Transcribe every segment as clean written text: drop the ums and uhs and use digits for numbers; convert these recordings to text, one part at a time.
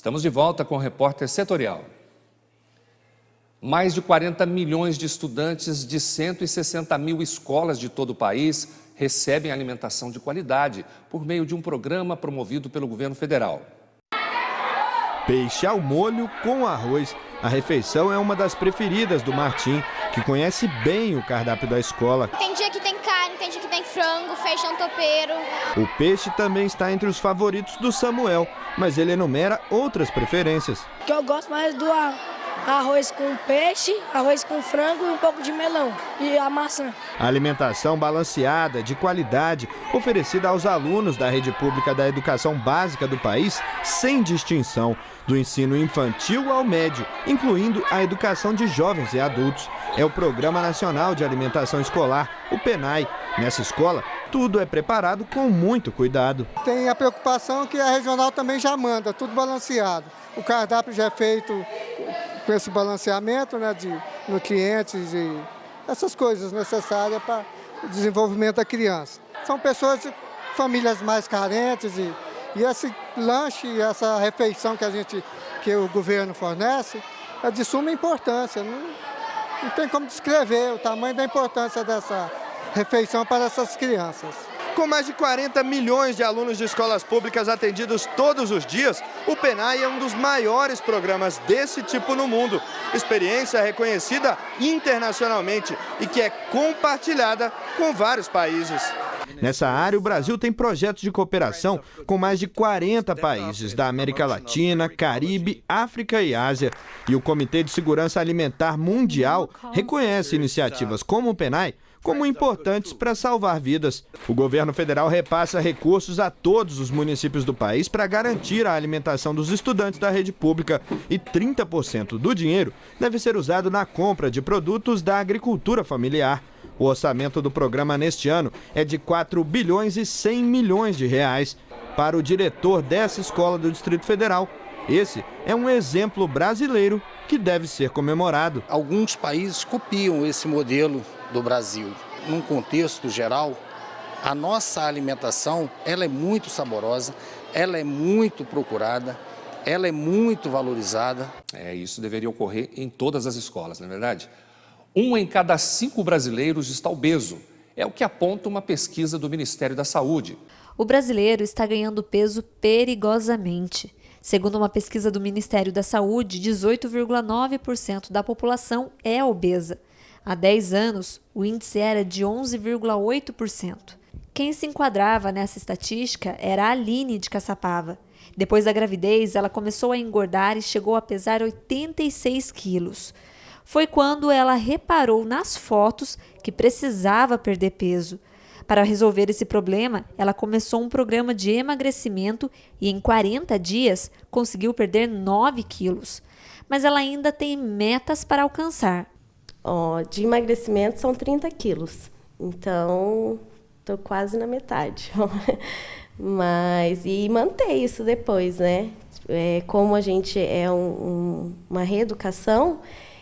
Estamos de volta com o Repórter Setorial. Mais de 40 milhões de estudantes de 160 mil escolas de todo o país recebem alimentação de qualidade por meio de um programa promovido pelo governo federal. Peixe ao molho com arroz. A refeição é uma das preferidas do Martim, que conhece bem o cardápio da escola. Tem dia que tem carne, tem dia que tem frango, feijão topeiro. O peixe também está entre os favoritos do Samuel, mas ele enumera outras preferências. Que eu gosto mais do arroz com peixe, arroz com frango e um pouco de melão e a maçã. A alimentação balanceada, de qualidade, oferecida aos alunos da rede pública da educação básica do país, sem distinção, do ensino infantil ao médio, incluindo a educação de jovens e adultos. É o Programa Nacional de Alimentação Escolar, o PENAI. Nessa escola, tudo é preparado com muito cuidado. Tem a preocupação que a regional também já manda, tudo balanceado. O cardápio já é feito com esse balanceamento, né, de nutrientes e essas coisas necessárias para o desenvolvimento da criança. São pessoas, famílias mais carentes e esse lanche, essa refeição que o governo fornece é de suma importância. Não tem como descrever o tamanho da importância dessa refeição para essas crianças. Com mais de 40 milhões de alunos de escolas públicas atendidos todos os dias, o PENAI é um dos maiores programas desse tipo no mundo. Experiência reconhecida internacionalmente e que é compartilhada com vários países. Nessa área, o Brasil tem projetos de cooperação com mais de 40 países da América Latina, Caribe, África e Ásia. E o Comitê de Segurança Alimentar Mundial reconhece iniciativas como o PENAI como importantes para salvar vidas. O governo federal repassa recursos a todos os municípios do país para garantir a alimentação dos estudantes da rede pública e 30% do dinheiro deve ser usado na compra de produtos da agricultura familiar. O orçamento do programa neste ano é de 4 bilhões e 100 milhões de reais. Para o diretor dessa escola do Distrito Federal, esse é um exemplo brasileiro que deve ser comemorado. Alguns países copiam esse modelo do Brasil. Num contexto geral, a nossa alimentação ela é muito saborosa, ela é muito procurada, ela é muito valorizada. Isso deveria ocorrer em todas as escolas, não é verdade? 1 em cada 5 brasileiros está obeso. É o que aponta uma pesquisa do Ministério da Saúde. O brasileiro está ganhando peso perigosamente. Segundo uma pesquisa do Ministério da Saúde, 18,9% da população é obesa. Há 10 anos, o índice era de 11,8%. Quem se enquadrava nessa estatística era a Aline de Caçapava. Depois da gravidez, ela começou a engordar e chegou a pesar 86 quilos. Foi quando ela reparou nas fotos que precisava perder peso. Para resolver esse problema, ela começou um programa de emagrecimento e em 40 dias conseguiu perder 9 quilos. Mas ela ainda tem metas para alcançar. De emagrecimento são 30 quilos, então estou quase na metade. E manter isso depois, né? Como a gente é uma reeducação,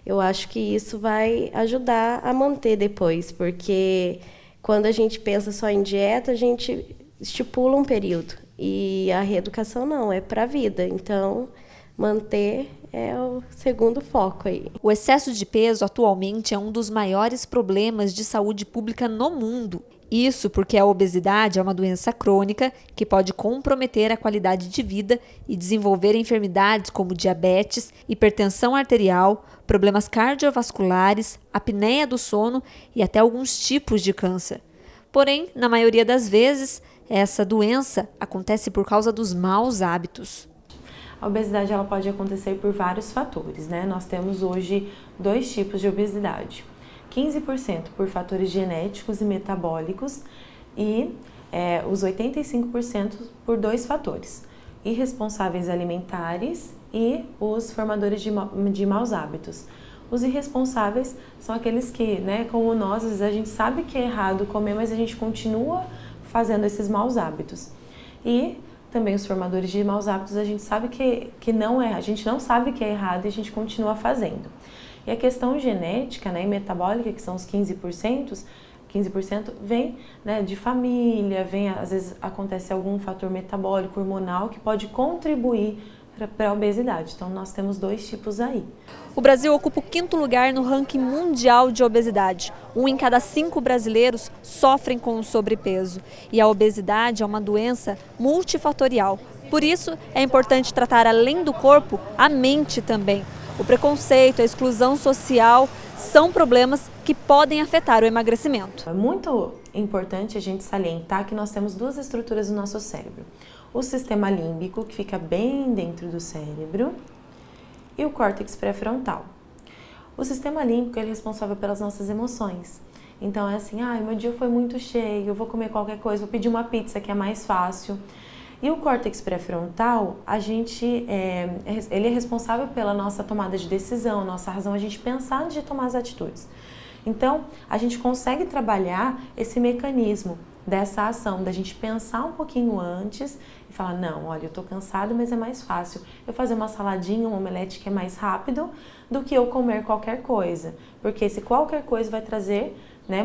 eu acho que isso vai ajudar a manter depois, porque quando a gente pensa só em dieta, a gente estipula um período, e a reeducação não, é para a vida, então manter é o segundo foco aí. O excesso de peso atualmente é um dos maiores problemas de saúde pública no mundo. Isso porque a obesidade é uma doença crônica que pode comprometer a qualidade de vida e desenvolver enfermidades como diabetes, hipertensão arterial, problemas cardiovasculares, apneia do sono e até alguns tipos de câncer. Porém, na maioria das vezes, essa doença acontece por causa dos maus hábitos. A obesidade ela pode acontecer por vários fatores, né? Nós temos hoje 2 tipos de obesidade. 15% por fatores genéticos e metabólicos e os 85% por 2 fatores, irresponsáveis alimentares e os formadores de maus hábitos. Os irresponsáveis são aqueles que, né, como nós, às vezes a gente sabe que é errado comer, mas a gente continua fazendo esses maus hábitos. E também os formadores de maus hábitos, a gente sabe que não é, a gente não sabe que é errado e a gente continua fazendo. E a questão genética, né, e metabólica, que são os 15%, vem, né, de família, às vezes acontece algum fator metabólico, hormonal, que pode contribuir para a obesidade. Então, nós temos 2 tipos aí. O Brasil ocupa o 5º lugar no ranking mundial de obesidade. 1 em cada 5 brasileiros sofrem com o sobrepeso. E a obesidade é uma doença multifatorial. Por isso, é importante tratar, além do corpo, a mente também. O preconceito, a exclusão social são problemas que podem afetar o emagrecimento. É muito importante a gente salientar que nós temos 2 estruturas no nosso cérebro. O sistema límbico, que fica bem dentro do cérebro, e o córtex pré-frontal. O sistema límbico ele é responsável pelas nossas emoções. Então é assim, meu dia foi muito cheio, eu vou comer qualquer coisa, vou pedir uma pizza que é mais fácil. E o córtex pré-frontal, ele é responsável pela nossa tomada de decisão, nossa razão, a gente pensar antes de tomar as atitudes. Então, a gente consegue trabalhar esse mecanismo dessa ação, da gente pensar um pouquinho antes e falar, não, olha, eu tô cansado, mas é mais fácil eu fazer uma saladinha, um omelete que é mais rápido do que eu comer qualquer coisa. Porque esse qualquer coisa vai trazer,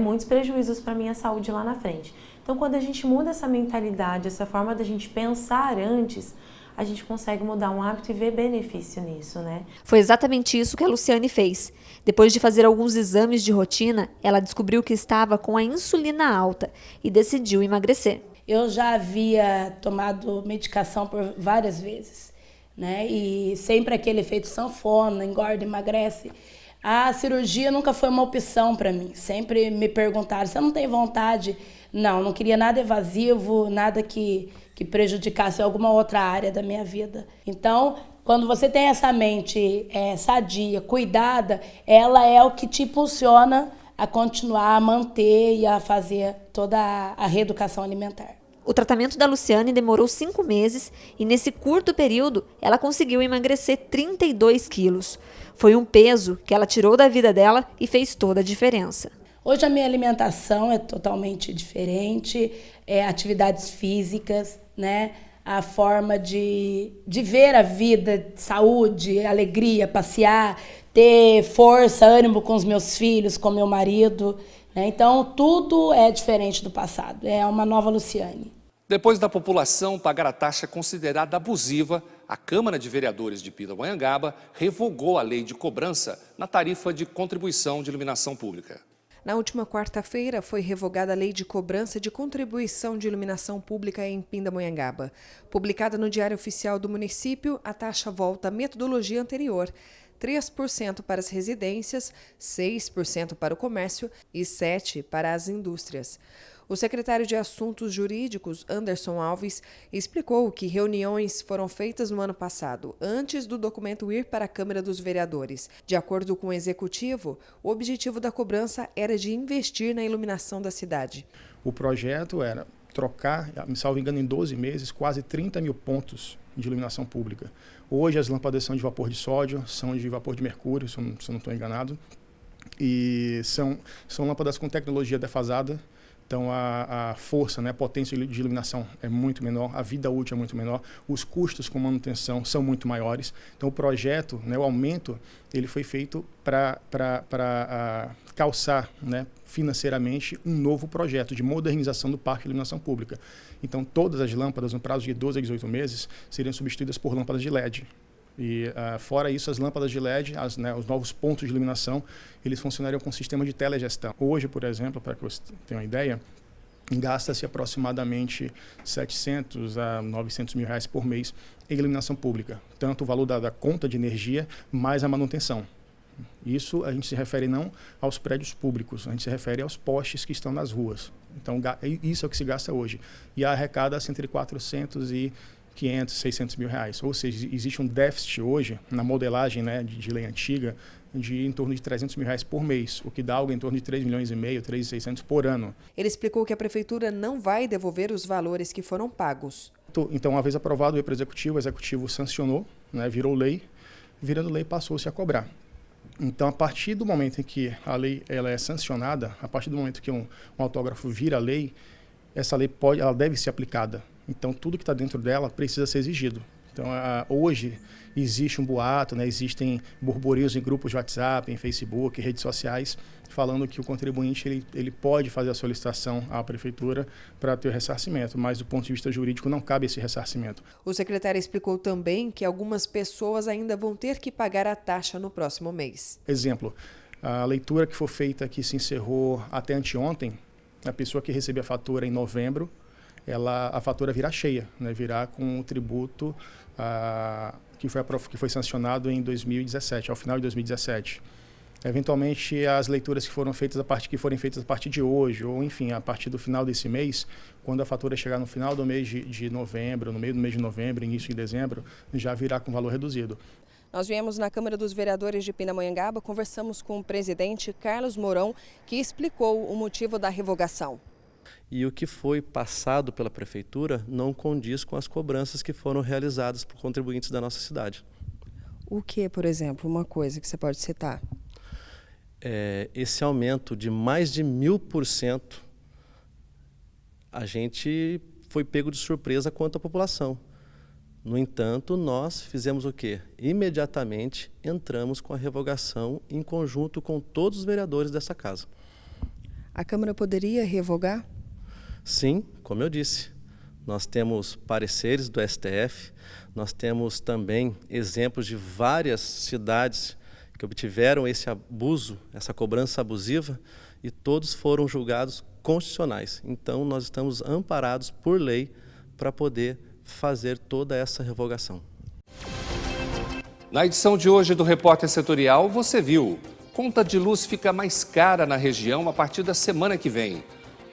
muitos prejuízos para a minha saúde lá na frente. Então, quando a gente muda essa mentalidade, essa forma da gente pensar antes, a gente consegue mudar um hábito e ver benefício nisso, Foi exatamente isso que a Luciane fez. Depois de fazer alguns exames de rotina, ela descobriu que estava com a insulina alta e decidiu emagrecer. Eu já havia tomado medicação por várias vezes, E sempre aquele efeito sanfona, engorda, emagrece. A cirurgia nunca foi uma opção para mim. Sempre me perguntaram, você não tem vontade? Não queria nada evasivo, nada que prejudicasse alguma outra área da minha vida. Então, quando você tem essa mente sadia, cuidada, ela é o que te impulsiona a continuar, a manter e a fazer toda a reeducação alimentar. O tratamento da Luciane demorou 5 meses e nesse curto período ela conseguiu emagrecer 32 quilos. Foi um peso que ela tirou da vida dela e fez toda a diferença. Hoje a minha alimentação é totalmente diferente, atividades físicas, a forma de ver a vida, saúde, alegria, passear, ter força, ânimo com os meus filhos, com meu marido. Então, tudo é diferente do passado, é uma nova Luciane. Depois da população pagar a taxa considerada abusiva, a Câmara de Vereadores de Pindamonhangaba revogou a lei de cobrança na tarifa de contribuição de iluminação pública. Na última quarta-feira, foi revogada a Lei de Cobrança de Contribuição de Iluminação Pública em Pindamonhangaba. Publicada no Diário Oficial do município, a taxa volta à metodologia anterior, 3% para as residências, 6% para o comércio e 7% para as indústrias. O secretário de Assuntos Jurídicos, Anderson Alves, explicou que reuniões foram feitas no ano passado, antes do documento ir para a Câmara dos Vereadores. De acordo com o Executivo, o objetivo da cobrança era de investir na iluminação da cidade. O projeto era trocar, me salvo engano, em 12 meses, quase 30 mil pontos de iluminação pública. Hoje as lâmpadas são de vapor de sódio, são de vapor de mercúrio, se eu não estou enganado, e são lâmpadas com tecnologia defasada. Então, a força, a potência de iluminação é muito menor, a vida útil é muito menor, os custos com manutenção são muito maiores. Então, o projeto, o aumento, ele foi feito para calçar financeiramente um novo projeto de modernização do parque de iluminação pública. Então, todas as lâmpadas, no prazo de 12 a 18 meses, seriam substituídas por lâmpadas de LED. E, fora isso, as lâmpadas de LED, os novos pontos de iluminação, eles funcionariam com sistema de telegestão. Hoje, por exemplo, para que você tenha uma ideia, gasta-se aproximadamente 700 a 900 mil reais por mês em iluminação pública. Tanto o valor da conta de energia, mais a manutenção. Isso a gente se refere não aos prédios públicos, a gente se refere aos postes que estão nas ruas. Então, isso é o que se gasta hoje. E arrecada-se entre 400 e 500, 600 mil reais. Ou seja, existe um déficit hoje, na modelagem de lei antiga, de em torno de 300 mil reais por mês, o que dá algo em torno de 3,5 milhões, 3.600 por ano. Ele explicou que a Prefeitura não vai devolver os valores que foram pagos. Então, uma vez aprovado, o Executivo sancionou, virou lei, virando lei passou-se a cobrar. Então, a partir do momento em que a lei ela é sancionada, a partir do momento que um autógrafo vira lei, essa lei ela deve ser aplicada. Então, tudo que está dentro dela precisa ser exigido. Então, hoje, existe um boato, né, existem burburinhos em grupos de WhatsApp, em Facebook, redes sociais, falando que o contribuinte ele pode fazer a solicitação à prefeitura para ter o ressarcimento, mas do ponto de vista jurídico não cabe esse ressarcimento. O secretário explicou também que algumas pessoas ainda vão ter que pagar a taxa no próximo mês. Exemplo, a leitura que foi feita, que se encerrou até anteontem, a pessoa que recebe a fatura em novembro, a fatura virá cheia, né, virá com o tributo que foi sancionado em 2017, ao final de 2017. Eventualmente, as leituras que forem feitas a partir de hoje, ou enfim, a partir do final desse mês, quando a fatura chegar no final do mês de novembro, no meio do mês de novembro, início de dezembro, já virá com valor reduzido. Nós viemos na Câmara dos Vereadores de Pindamonhangaba, conversamos com o presidente Carlos Mourão, que explicou o motivo da revogação. E o que foi passado pela prefeitura não condiz com as cobranças que foram realizadas por contribuintes da nossa cidade. O que, por exemplo, uma coisa que você pode citar? Esse aumento de mais de 1000%, a gente foi pego de surpresa quanto à população. No entanto, nós fizemos o quê? Imediatamente entramos com a revogação em conjunto com todos os vereadores dessa casa. A Câmara poderia revogar? Sim, como eu disse. Nós temos pareceres do STF, nós temos também exemplos de várias cidades que obtiveram esse abuso, essa cobrança abusiva, e todos foram julgados constitucionais. Então, nós estamos amparados por lei para poder fazer toda essa revogação. Na edição de hoje do Repórter Setorial, você viu: conta de luz fica mais cara na região a partir da semana que vem.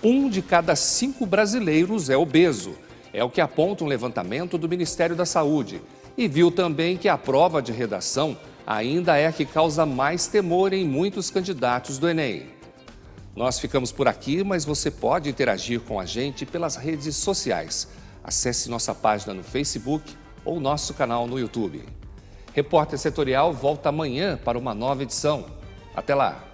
1 de cada 5 brasileiros é obeso. É o que aponta um levantamento do Ministério da Saúde. E viu também que a prova de redação ainda é a que causa mais temor em muitos candidatos do Enem. Nós ficamos por aqui, mas você pode interagir com a gente pelas redes sociais. Acesse nossa página no Facebook ou nosso canal no YouTube. Repórter Setorial volta amanhã para uma nova edição. Até lá!